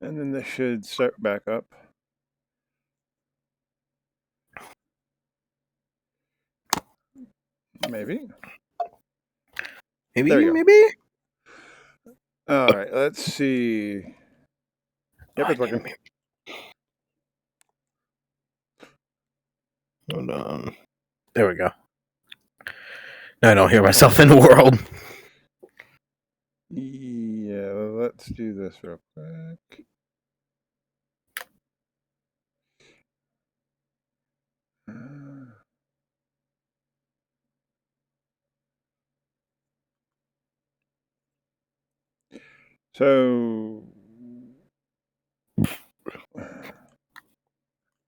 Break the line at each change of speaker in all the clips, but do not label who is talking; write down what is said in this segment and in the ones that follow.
And then this should start back up. Maybe. There we go.
Maybe.
All right, let's see. Yep, it's working.
Hold on. There we go. Now I don't hear myself in the world.
Yeah, let's do this real quick. So,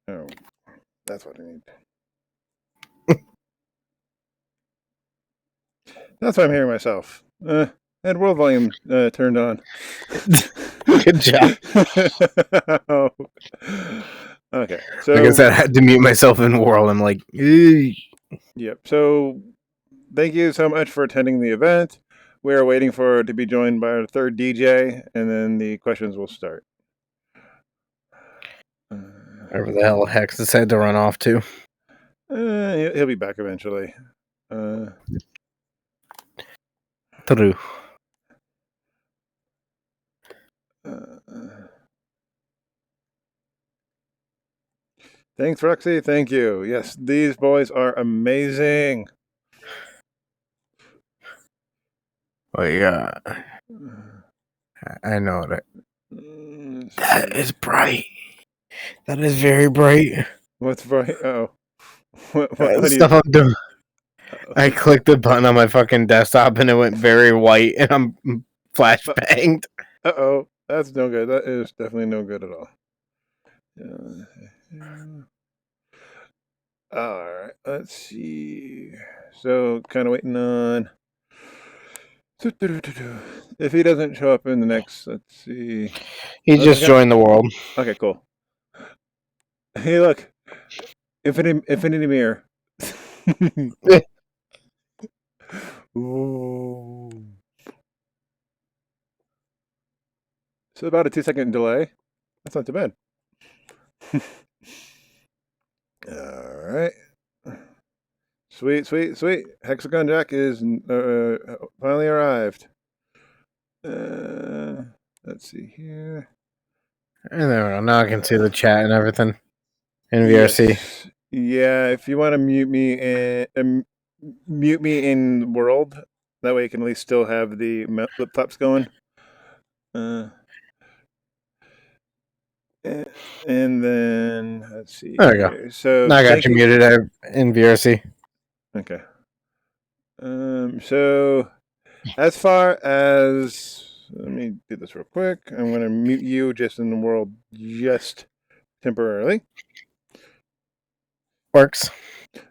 oh, that's what I need. That's why I'm hearing myself. And world volume turned on.
Good job.
Oh. Okay, so
like I said, I had to mute myself in the world. I'm like, eee.
Yep. So, thank you so much for attending the event. We are waiting to be joined by our third DJ, and then the questions will start.
Wherever the hell Hex decided to run off to.
He'll be back eventually.
True.
Thanks, Roxy. Thank you. Yes, these boys are amazing.
Oh, yeah. I know that. That is bright. That is very bright.
What's bright? Oh. What
stuff I'm doing. I clicked the button on my fucking desktop and it went very white and I'm flashbanged.
Uh-oh. That's no good. That is definitely no good at all. Alright, let's see. So, kind of waiting on... If he doesn't show up in the next, let's see.
He just joined the world.
Okay, cool. Hey, look. Infinity mirror. Ooh. So about a 2-second delay. That's not too bad. All right. Sweet. Hexagon Jack is finally arrived. Let's see here.
And there we go. Now I can see the chat and everything in VRC.
Yes. Yeah, if you want to mute me in world, that way you can at least still have the flip flops going. And then let's see.
There we go.
So
now I got you muted in VRC.
Okay. So as far as let me do this real quick. I'm going to mute you just in the world just temporarily.
Works.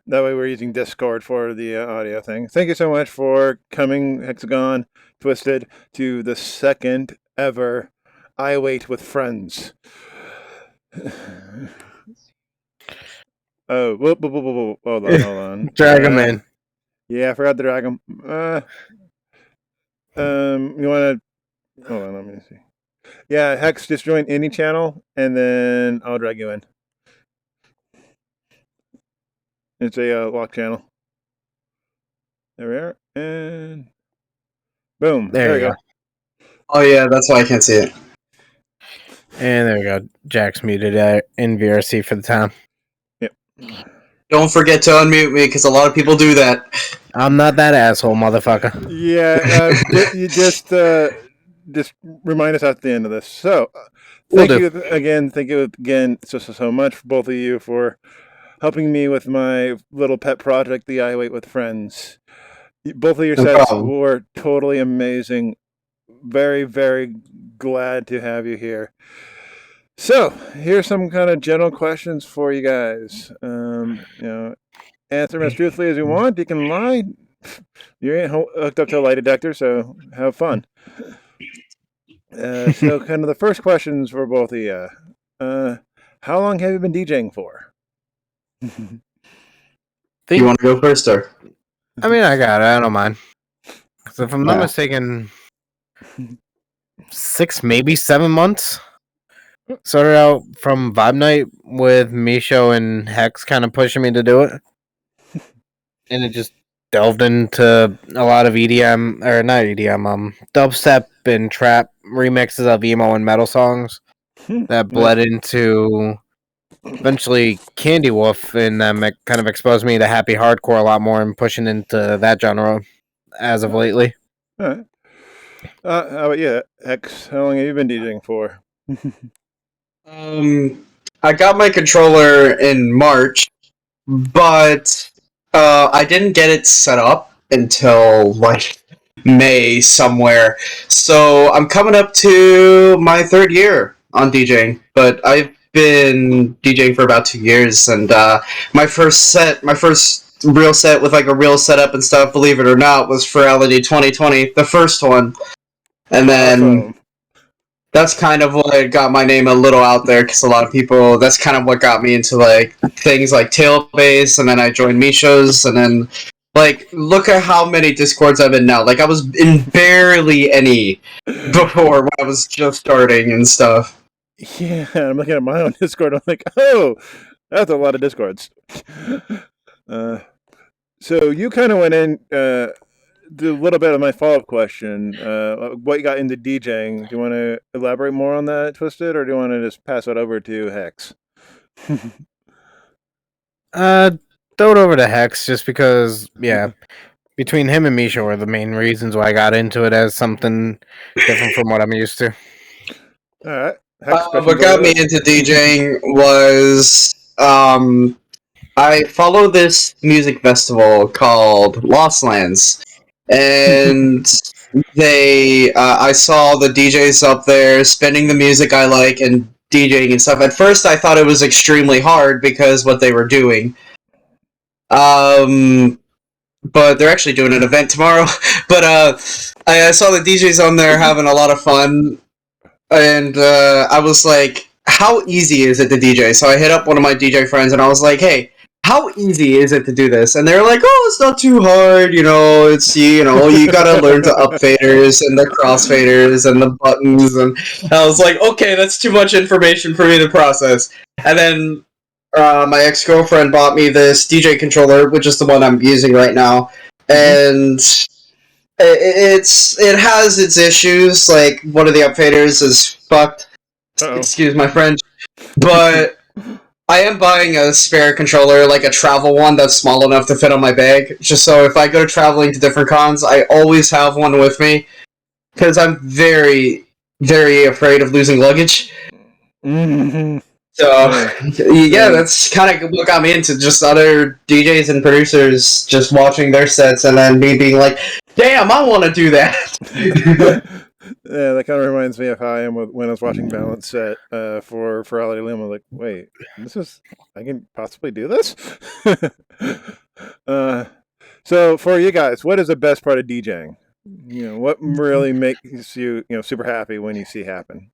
That way we're using Discord for the audio thing. Thank you so much for coming, Hexagon Twisted, to the second ever IWAIT with Friends. Oh, whoa. Hold on.
Drag him in.
Yeah, I forgot to drag him. You want to... Hold on, let me see. Yeah, Hex, just join any channel, and then I'll drag you in. It's a lock channel. There we are, and boom. There we go.
Oh yeah, that's why I can't see it.
And there we go. Jack's muted in VRC for the time.
Yep.
Don't forget to unmute me, because a lot of people do that.
I'm not that asshole, motherfucker.
Yeah, you just remind us at the end of this. So, thank you again so much, both of you, for helping me with my little pet project, the IWAIT with Friends. Both of your sets were totally amazing. Very, very glad to have you here. So, here's some kind of general questions for you guys. Answer them as truthfully as you want. You can lie. You ain't hooked up to a lie detector, so have fun. So, kind of the first questions for both of you. How long have you been DJing for?
You want to go first, or?
I mean, I got it. I don't mind. Because if I'm not mistaken, 6, maybe 7 months. Started out from Vibe Night with Misho and Hex kind of pushing me to do it. And it just delved into a lot of EDM, or not EDM, dubstep and trap remixes of emo and metal songs that bled into eventually Candy Wolf, and it kind of exposed me to happy hardcore a lot more and pushing into that genre as of lately.
All right. How about you, X? How long have you been DJing for?
I got my controller in March, but I didn't get it set up until like May somewhere. So I'm coming up to my 3rd year on DJing, but I've been DJing for about 2 years, and my first real set with like a real setup and stuff, believe it or not, was for LED 2020, the first one, and then.
Awesome.
That's kind of what got my name a little out there, because a lot of people, that's kind of what got me into, like, things like Tailbase, and then I joined Misho's, and then, like, look at how many Discords I'm in now. Like, I was in barely any before when I was just starting and stuff.
Yeah, I'm looking at my own Discord. I'm like, oh, that's a lot of Discords. So you kind of went in... do a little bit of my follow-up question. What you got into DJing? Do you want to elaborate more on that, Twisted, or do you want to just pass it over to Hex?
Throw it over to Hex, just because, between him and Misha were the main reasons why I got into it as something different from what I'm used to.
All right. Hex,
What got me into DJing was I follow this music festival called Lost Lands, and I saw the DJs up there spinning the music I like and DJing and stuff. At first, I thought it was extremely hard because what they were doing. But they're actually doing an event tomorrow. But I saw the DJs on there having a lot of fun, and I was like, how easy is it to DJ? So I hit up one of my DJ friends, and I was like, hey, how easy is it to do this? And they're like, oh, it's not too hard, you gotta learn to up faders and the cross faders and the buttons, and I was like, okay, that's too much information for me to process. And then my ex-girlfriend bought me this DJ controller, which is the one I'm using right now, and it has its issues, like one of the up faders is fucked.
Uh-oh.
Excuse my French, but I am buying a spare controller, like a travel one that's small enough to fit on my bag, just so if I go traveling to different cons, I always have one with me, because I'm very, very afraid of losing luggage.
Mm-hmm.
So, yeah, that's kind of what got me into just other DJs and producers just watching their sets, and then me being like, damn, I want to do that.
Yeah, that kind of reminds me of how I am when I was watching Balance set for Reality Lim. I'm like, wait, I can possibly do this? So for you guys, what is the best part of DJing? What really makes you, super happy when you see happen?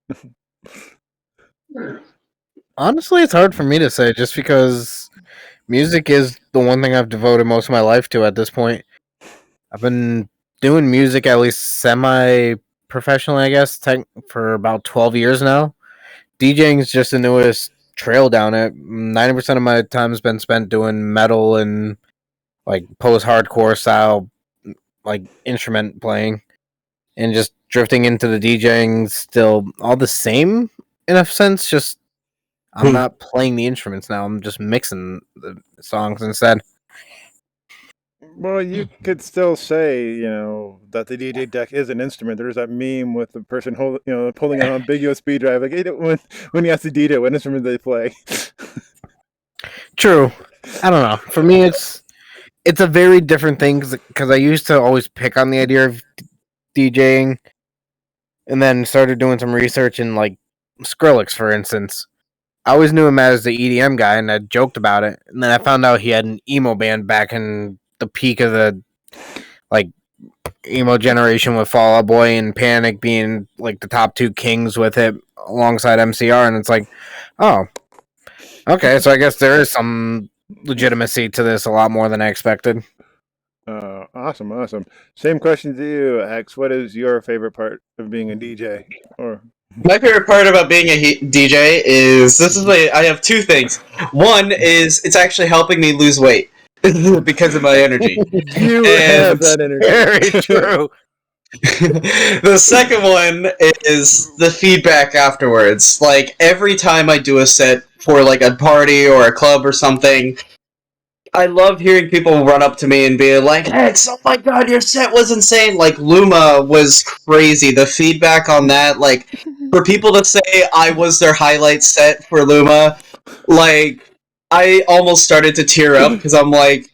Honestly, it's hard for me to say, just because music is the one thing I've devoted most of my life to at this point. I've been doing music at least semi-professionally, I guess, for about 12 years now. DJing is just the newest trail down it. 90% of my time has been spent doing metal and like post-hardcore style, like instrument playing, and just drifting into the DJing still all the same in a sense. Just I'm not playing the instruments now. I'm just mixing the songs instead.
Well, you could still say, that the DJ deck is an instrument. There's that meme with the person pulling an big USB drive. Like, when you ask the DJ what instrument they play.
True. I don't know. For me, it's a very different thing, because I used to always pick on the idea of DJing, and then started doing some research in like Skrillex, for instance. I always knew him as the EDM guy, and I joked about it. And then I found out he had an emo band back in the peak of the like emo generation, with Fall Out Boy and Panic being like the top 2 kings with it alongside MCR. And it's like, oh, okay, so I guess there is some legitimacy to this, a lot more than I expected.
Awesome. Same question to you, X. What is your favorite part of being a DJ? Or
My favorite part about being a DJ is I have two things. One is it's actually helping me lose weight because of my energy.
You have
And
that energy.
Very true.
the second one is the feedback afterwards. Like every time I do a set for like a party or a club or something, I love hearing people run up to me and be like, "Hex, oh my god, your set was insane!" Like Luma was crazy. The feedback on that, like for people to say I was their highlight set for Luma, like I almost started to tear up because I'm like,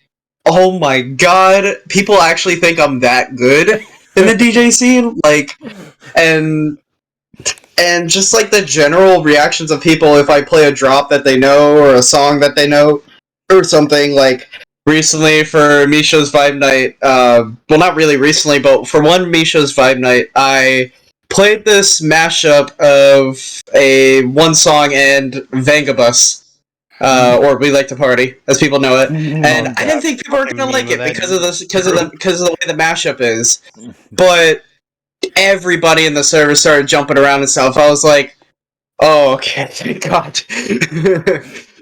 "Oh my god, people actually think I'm that good in the DJ scene!" Like, and just like the general reactions of people if I play a drop that they know or a song that they know or something. Like recently for Misha's Vibe Night, well, not really recently, but for one Misha's Vibe Night, I played this mashup of a one song and Vangabus. Or We Like to Party, as people know it, and I didn't think people were gonna like it because of the way the mashup is, but everybody in the server started jumping around and stuff. I was like, oh, okay, thank God.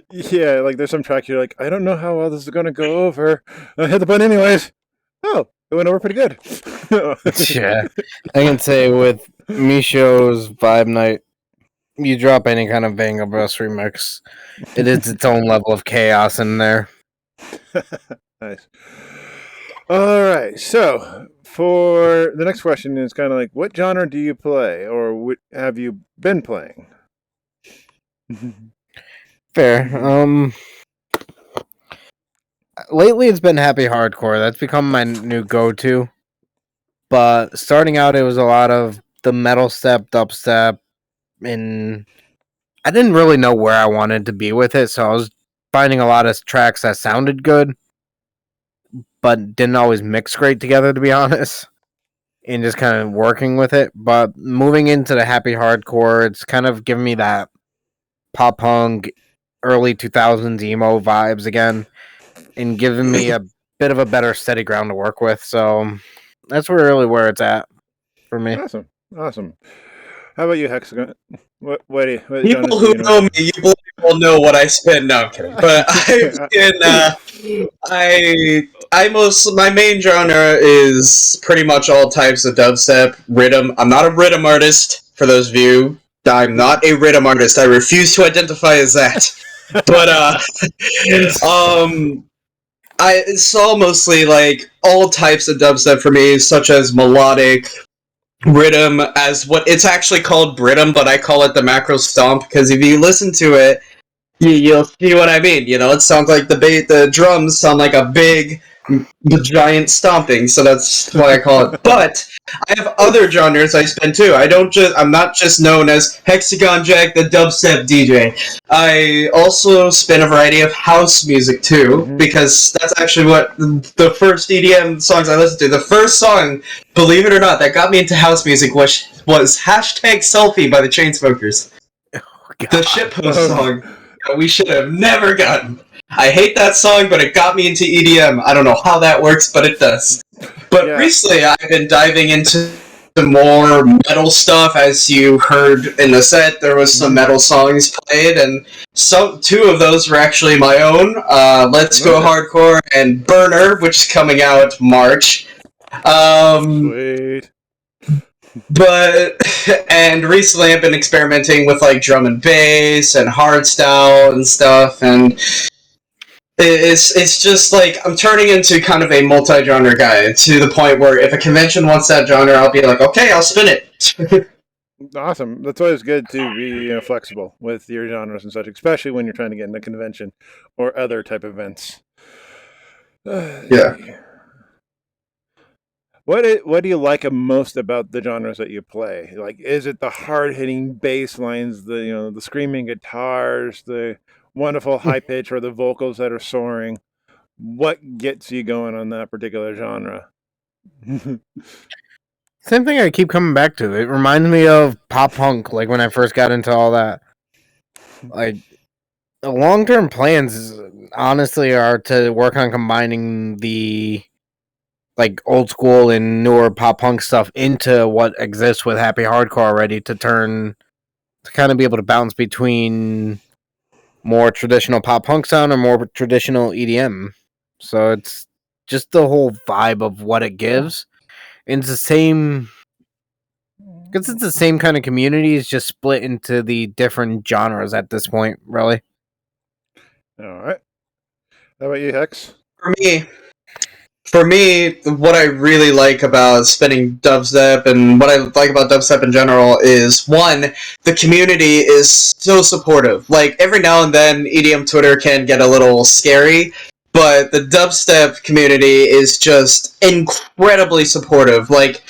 Yeah, like there's some track you're like, I don't know how well this is gonna go over. I hit the button anyways. Oh, it went over pretty good.
Yeah, I can say with Misho's Vibe Night, you drop any kind of Banger Bus remix, it is its own level of chaos in there.
Nice. All right, so for the next question is kind of like, what genre do you play, or what have you been playing?
Fair. Lately it's been happy hardcore. That's become my new go-to. But starting out, it was a lot of the metal step, dubstep, and I didn't really know where I wanted to be with it, so I was finding a lot of tracks that sounded good, but didn't always mix great together, to be honest, and just kind of working with it. But moving into the happy hardcore, it's kind of giving me that pop punk, early 2000s emo vibes again, and giving me a bit of a better steady ground to work with. So that's really where it's at for me.
Awesome. How about you, Hexagon? What
People
genres do
who
you know?
know me, you believe will know what I spend. No, I'm kidding. But I've been, my main genre is pretty much all types of dubstep, rhythm. I'm not a rhythm artist, for those of you. I'm not a rhythm artist. I refuse to identify as that. But, I saw mostly like all types of dubstep for me, such as melodic, rhythm, as what it's actually called Brittum, but I call it the macro stomp because if you listen to it, you'll see what I mean. You know, it sounds like the drums sound like a big, giant stomping, so that's why I call it. But I have other genres I spin too. I'm not just known as Hexagon Jack, the dubstep DJ. I also spin a variety of house music too, because that's actually what the first EDM songs I listened to. The first song, believe it or not, that got me into house music was hashtag Selfie by the Chainsmokers. The shitpost song that we should have never gotten. I hate that song, but it got me into EDM. I don't know how that works, but it does. But
Yeah.
recently, I've been diving into more metal stuff. As you heard in the set, there was some metal songs played, and two of those were actually my own. Let's Go Hardcore and Burner, which is coming out March.
Sweet.
But and recently I've been experimenting with like drum and bass and hardstyle and stuff, and it's just like I'm turning into kind of a multi-genre guy to the point where if a convention wants that genre, I'll be like, okay, I'll spin it.
Awesome. That's always good to be flexible with your genres and such, especially when you're trying to get into a convention or other type events.
Yeah.
What do you like most about the genres that you play? Like, is it the hard hitting bass lines, the screaming guitars, the wonderful high pitch, or the vocals that are soaring? What gets you going on that particular genre?
Same thing I keep coming back to. It reminds me of pop punk, like when I first got into all that. Like, the long-term plans, honestly, are to work on combining the like old school and newer pop punk stuff into what exists with happy hardcore already to kind of be able to bounce between more traditional pop punk sound or more traditional EDM. So it's just the whole vibe of what it gives. And it's the same, because it's the same kind of community. It's just split into the different genres at this point, really.
All right. How about you, Hex?
For me, what I really like about spinning dubstep and what I like about dubstep in general is, one, the community is so supportive. Like, every now and then, EDM Twitter can get a little scary, but the dubstep community is just incredibly supportive. Like,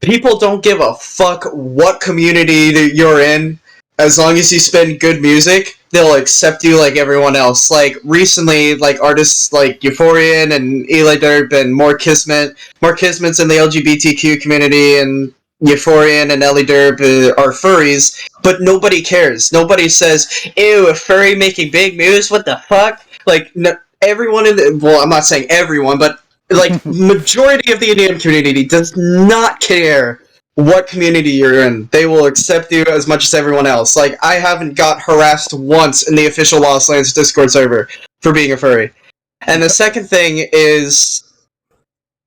people don't give a fuck what community that you're in. As long as you spin good music, they'll accept you like everyone else. Like, recently, like, artists like Euphorian and Eli Derp and More Kismet's in the LGBTQ community, and Euphorian and Ellie Derp are furries, but nobody cares. Nobody says, ew, a furry making big moves, what the fuck? Like, no, everyone in the... Well, I'm not saying everyone, but, like, majority of the Indian community does not care what community you're in. They will accept you as much as everyone else. Like, I haven't got harassed once in the official Lost Lands Discord server for being a furry. And the second thing is,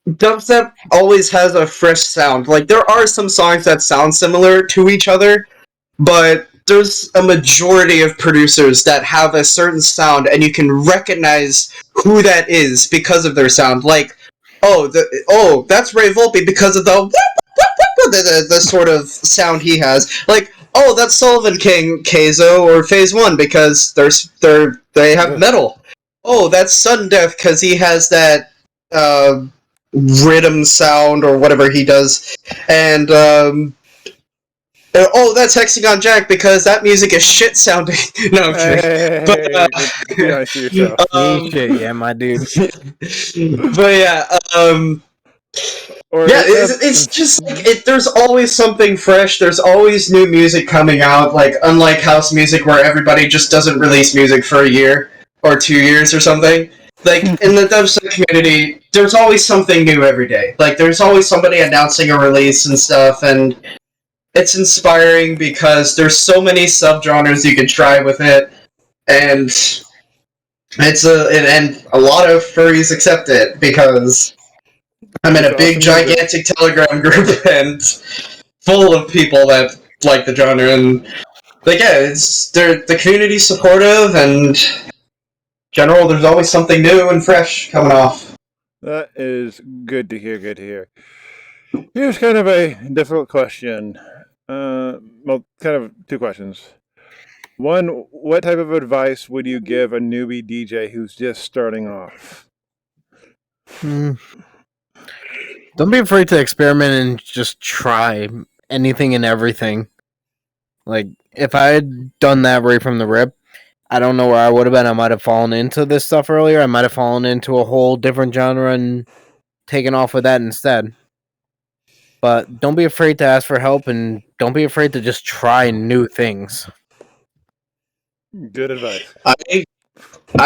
dubstep always has a fresh sound. Like, there are some songs that sound similar to each other, but there's a majority of producers that have a certain sound, and you can recognize who that is because of their sound. Like, that's Ray Volpe because of the sort of sound he has. Like, oh, that's Sullivan King Keizo or Phase 1 because they have metal. Oh, that's Sudden Death because he has that rhythm sound or whatever he does. And that's Hexagon Jack because that music is shit sounding. No, I'm kidding.
I see yourself.
Shit, yeah, my dude.
But yeah, it's just like there's always something fresh. There's always new music coming out. Like, unlike house music, where everybody just doesn't release music for a year or 2 years or something. Like, in the dubstep community, there's always something new every day. Like, there's always somebody announcing a release and stuff, and it's inspiring because there's so many subgenres you can try with it, and and a lot of furries accept it because I'm in a big, gigantic Telegram group and full of people that like the genre, and like, yeah, the community's supportive, and in general, there's always something new and fresh coming off.
That is good to hear. Good to hear. Here's kind of a difficult question. Well, kind of two questions. One, what type of advice would you give a newbie DJ who's just starting off?
Don't be afraid to experiment and just try anything and everything. Like, if I had done that right from the rip, I don't know where I would have been. I might have fallen into this stuff earlier. I might have fallen into a whole different genre and taken off with that instead. But don't be afraid to ask for help, and don't be afraid to just try new things.
Good advice.
I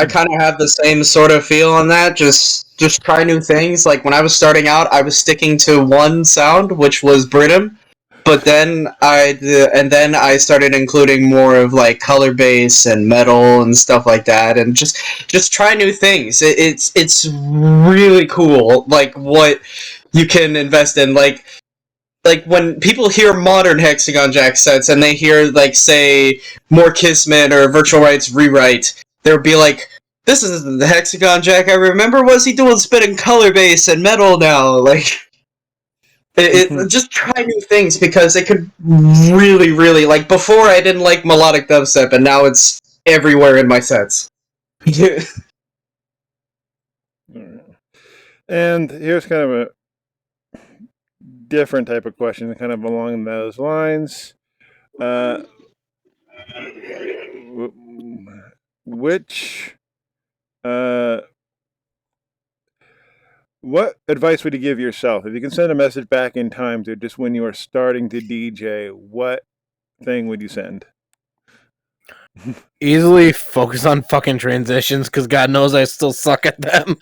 kind of have the same sort of feel on that. Just try new things. Like, when I was starting out, I was sticking to one sound, which was Britam. But then I started including more of, like, color bass and metal and stuff like that, and just try new things. It's really cool, like, what you can invest in. Like, when people hear modern Hexagon Jack sets and they hear, like, say, More Kismet or Virtual Rights Rewrite, they'll be like, this isn't the Hexagon Jack I remember. What's he doing spitting color bass and metal now? Like, just try new things because it could really, really, like, before I didn't like melodic dubstep, and now it's everywhere in my sets.
And here's kind of a different type of question, kind of along those lines. What advice would you give yourself? If you can send a message back in time to just when you were starting to DJ, what thing would you send?
Easily focus on fucking transitions, because God knows I still suck at them.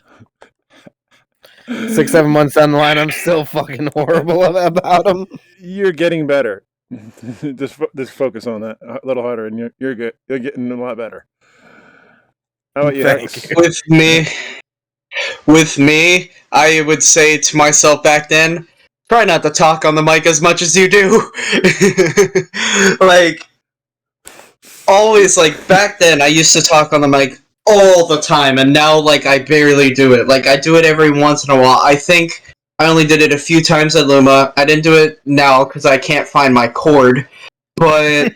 6-7 months down the line, I'm still fucking horrible about them.
You're getting better. just focus on that a little harder, and you're good. You're getting a lot better. How about you,
Thank
Hex?
you.
With me, I would say to myself back then, try not to talk on the mic as much as you do. Like, always, like, back then, I used to talk on the mic all the time, and now, like, I barely do it. Like, I do it every once in a while. I think I only did it a few times at Luma. I didn't do it now because I can't find my cord. But,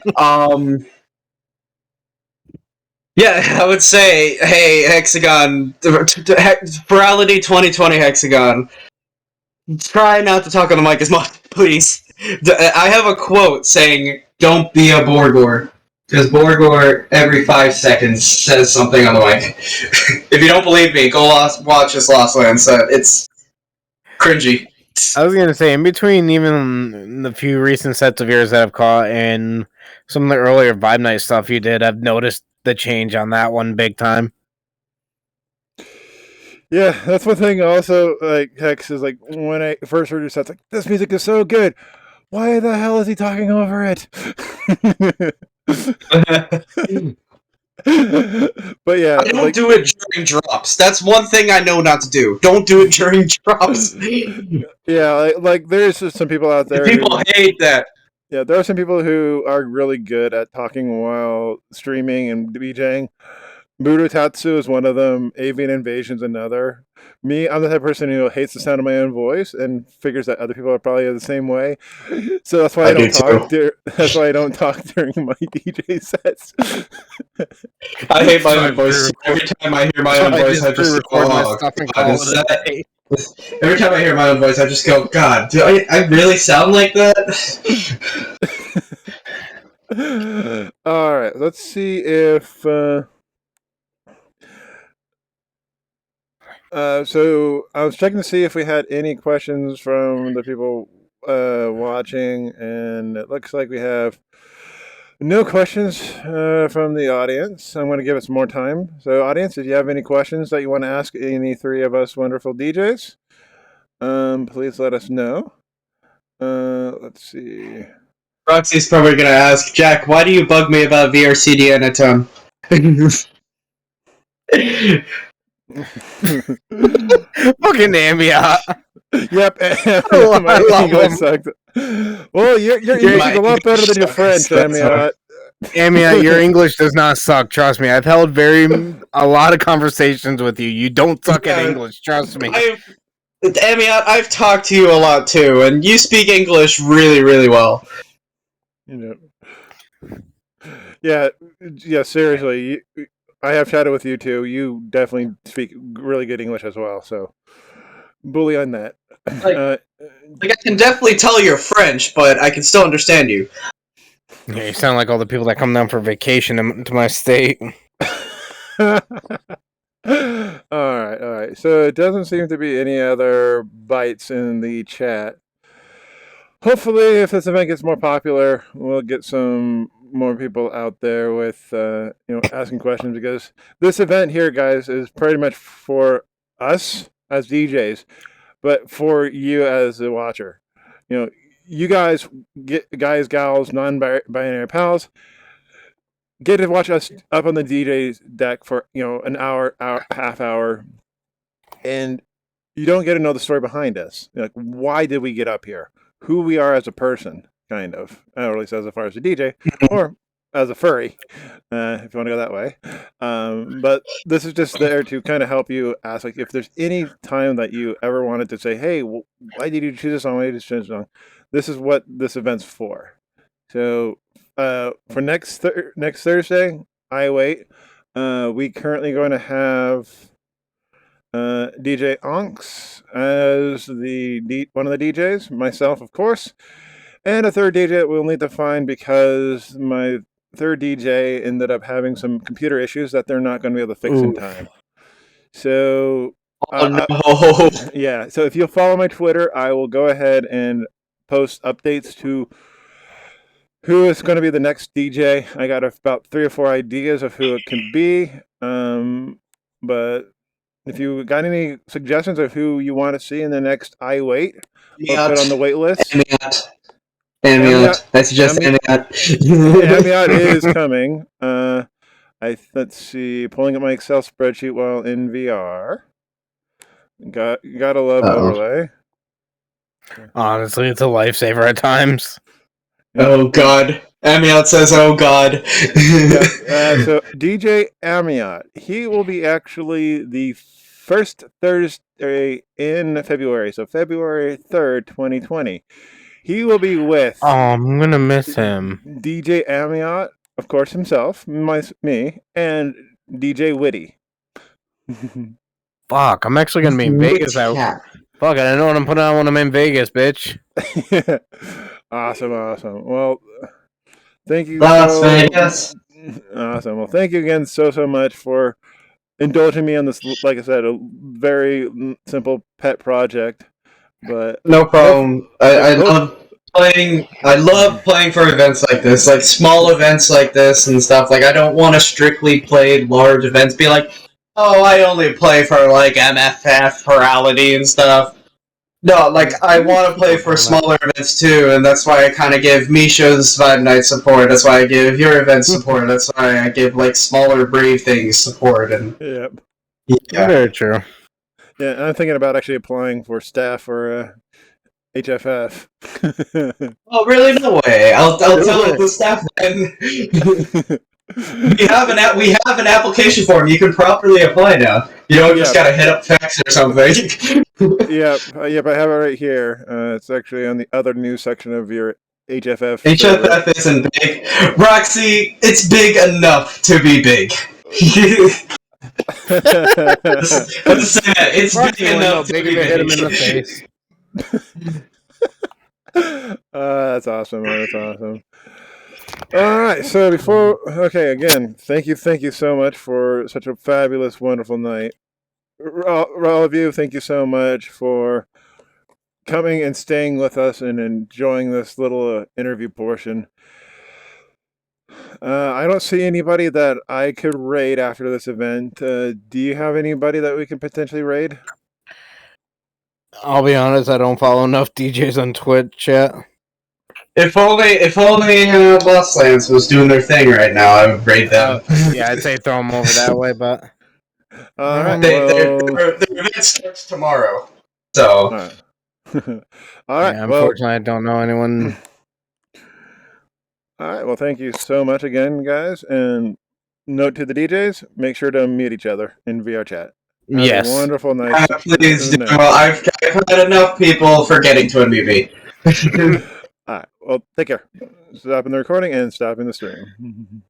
yeah, I would say, hey, Hexagon, Virality 2020 Hexagon, try not to talk on the mic as much, please. I have a quote saying, don't be a Borgor. Because Borgor, every 5 seconds, says something on the mic. If you don't believe me, go watch this Lost Lands set. It's cringy.
I was gonna say, in between even the few recent sets of yours that I've caught and some of the earlier Vibe Night stuff you did, I've noticed the change on that one big time.
Yeah, that's one thing. Also, like Hex is like when I first heard your sets, like this music is so good. Why the hell is he talking over it? But yeah,
I don't do it during drops. That's one thing I know not to do. Don't do it during drops.
Yeah, like there's just some people out there.
People hate that.
Yeah, there are some people who are really good at talking while streaming and DJing. Budotatsu is one of them. Avian Invasion's another. Me, I'm the type of person who hates the sound of my own voice and figures that other people are probably the same way. So that's why I don't talk. That's why I don't talk during my DJ sets.
I hate my own voice. Every time I hear my own voice, I just
record my stuff and call it a day.
Every time I hear my own voice, I just go, God, do I really sound like that?
All right, let's see if. So I was checking to see if we had any questions from the people watching, and it looks like we have no questions from the audience. I'm going to give it some more time. So, audience, if you have any questions that you want to ask any three of us wonderful DJs, please let us know. Let's see.
Roxy's probably going to ask, Jack, why do you bug me about VRCD and Atom?
Fucking Ambia.
Yep,
I love him.
Sucked. Well, your English is a lot better than your French, Amiat.
Amiat, your English does not suck. Trust me. I've held a lot of conversations with you. You don't suck at English. Trust me.
Amiat, I've talked to you a lot too, and you speak English really, really well.
Yeah. Seriously. I have chatted with you too. You definitely speak really good English as well. So, bully on that.
I can definitely tell you're French, but I can still understand you.
Yeah, you sound like all the people that come down for vacation to my state.
All right. So it doesn't seem to be any other bites in the chat. Hopefully, if this event gets more popular, we'll get some more people out there with asking questions, because this event here, guys, is pretty much for us as DJs, but for you as a watcher. You guys, gals, non-binary pals, get to watch us up on the DJ's deck for an hour, half hour, and you don't get to know the story behind us. Like, why did we get up here? Who we are as a person, kind of. At least as far as a DJ, or as a furry, if you want to go that way. But this is just there to kind of help you ask, like, if there's any time that you ever wanted to say, hey, why did you choose this song? Why did you choose this song? This is what this event's for. So for next Thursday, IWAIT, we currently going to have DJ Onks as one of the DJs, myself, of course, and a third DJ that we'll need to find, because my third DJ ended up having some computer issues that they're not going to be able to fix in time. So, yeah. So if you'll follow my Twitter, I will go ahead and post updates to who is going to be the next DJ. I got about 3 or 4 ideas of who it can be, but if you got any suggestions of who you want to see in the next IWAIT or put on the wait list,
Amiot. I suggest Amiot.
Amiot is coming. Let's see. Pulling up my Excel spreadsheet while in VR. Gotta love overlay.
Honestly, it's a lifesaver at times.
Oh God. Amiot says, "Oh God."
So DJ Amiot, he will be actually the first Thursday in February. So February 3rd, 2020. He will be with.
Oh, I'm gonna miss him.
DJ Amiot, of course, himself, me, and DJ Witty.
Fuck, I'm actually gonna be in Vegas. Fuck, I don't know what I'm putting on when I'm in Vegas, bitch.
Awesome. Well, thank you.
Las Vegas.
Awesome. Well, thank you again so much for indulging me on this. Like I said, a very simple pet project, but
no problem. I love playing. I love playing for events like this, like small events like this and stuff. Like I don't want to strictly play large events. Be like, oh, I only play for like MFF plurality and stuff. No, like I want to play for smaller events too, and that's why I kind of give Misha's Vibe Night support. That's why I give your event support. That's why I give like smaller Brave things support. And
yeah,
very true.
Yeah, I'm thinking about actually applying for staff for HFF.
Oh, really? No way. I'll tell the staff then. We have an application form. You can properly apply now. You don't just gotta hit up fax or something.
Yep, I have it right here. It's actually on the other news section of your HFF.
HFF isn't big. Roxy, it's big enough to be big. Let's say that. It's big enough to be
hit him in the face.
That's awesome. That's awesome. All right. So again, thank you so much for such a fabulous, wonderful night. All of you, thank you so much for coming and staying with us and enjoying this little interview portion. I don't see anybody that I could raid after this event. Do you have anybody that we could potentially raid?
I'll be honest, I don't follow enough DJs on Twitch yet.
If only Lost Lands was doing their thing right now, I would raid them.
Yeah, I'd say throw them over that way, but
all right.
Their event starts tomorrow, so.
All right. All right.
Yeah, unfortunately, I don't know anyone.
All right. Well, thank you so much again, guys. And note to the DJs: make sure to mute each other in VR chat.
Yes.
Wonderful night.
Please do. I've had enough people forgetting to unmute me.
All right. Well, take care. Stopping the recording and stopping the stream.